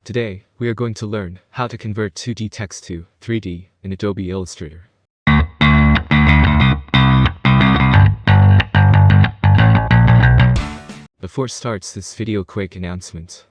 Today, we are going to learn how to convert 2D text to 3D in Adobe Illustrator. Before starts this video, quick announcement.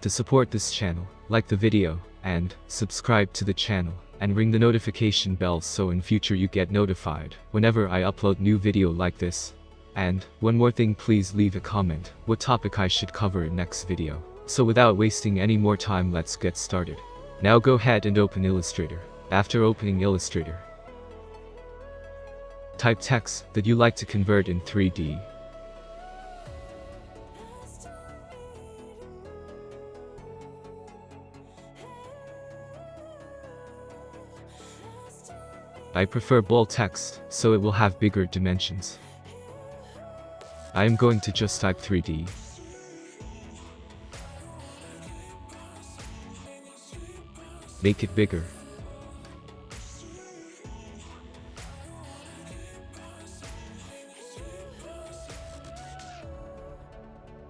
To support this channel, like the video, and subscribe to the channel, and ring the notification bell so in future you get notified whenever I upload new video like this. And, one more thing, please leave a comment what topic I should cover in next video. So without wasting any more time, let's get started. Now go ahead and open Illustrator. After opening Illustrator, type text that you like to convert in 3D. I prefer bold text, so it will have bigger dimensions. I am going to just type 3D. Make it bigger.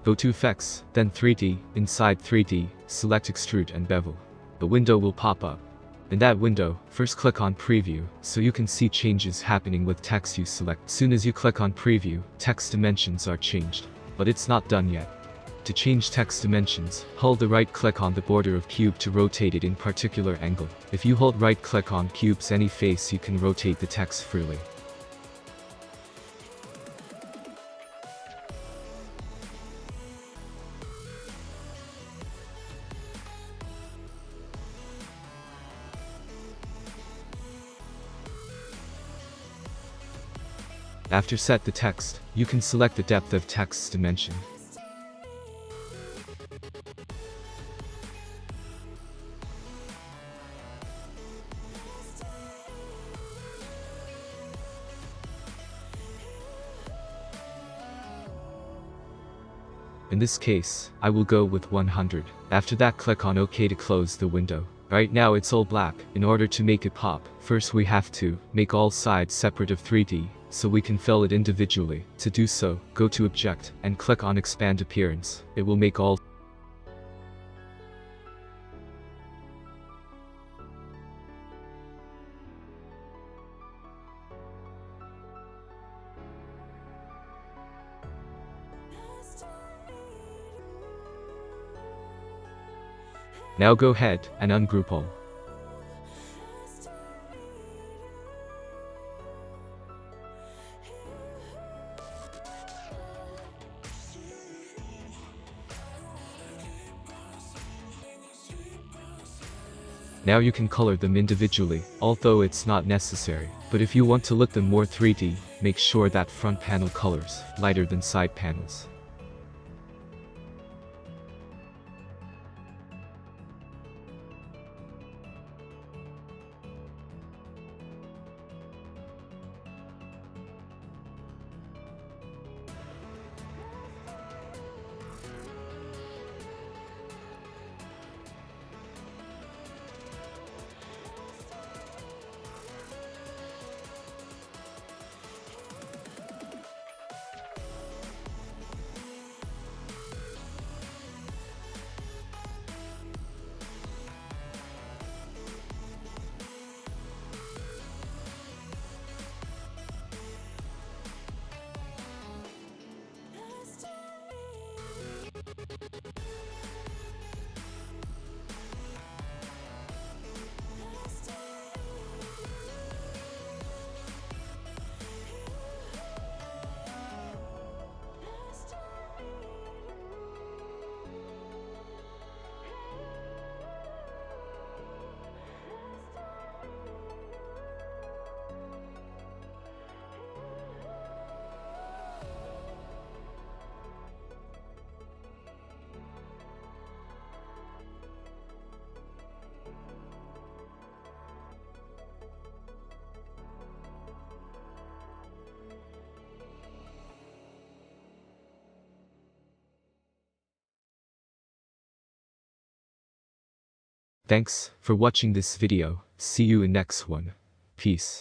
Go to Effects, then 3D, inside 3D, select Extrude and Bevel. The window will pop up. In that window, first click on Preview, so you can see changes happening with text you select. Soon as you click on Preview, text dimensions are changed. But it's not done yet. To change text dimensions, hold the right click on the border of cube to rotate it in particular angle. If you hold right click on cube's any face, you can rotate the text freely. After set the text, you can select the depth of text's dimension. In this case, I will go with 100. After that, click on OK to close the window. Right now it's all black. In order to make it pop, first we have to make all sides separate of 3D, so we can fill it individually. To do so, go to Object, and click on Expand Appearance. It will make all. Now go ahead and ungroup all. Now you can color them individually, although it's not necessary. But if you want to look them more 3D, make sure that front panel colors lighter than side panels. Thanks for watching this video. See you in next one. Peace.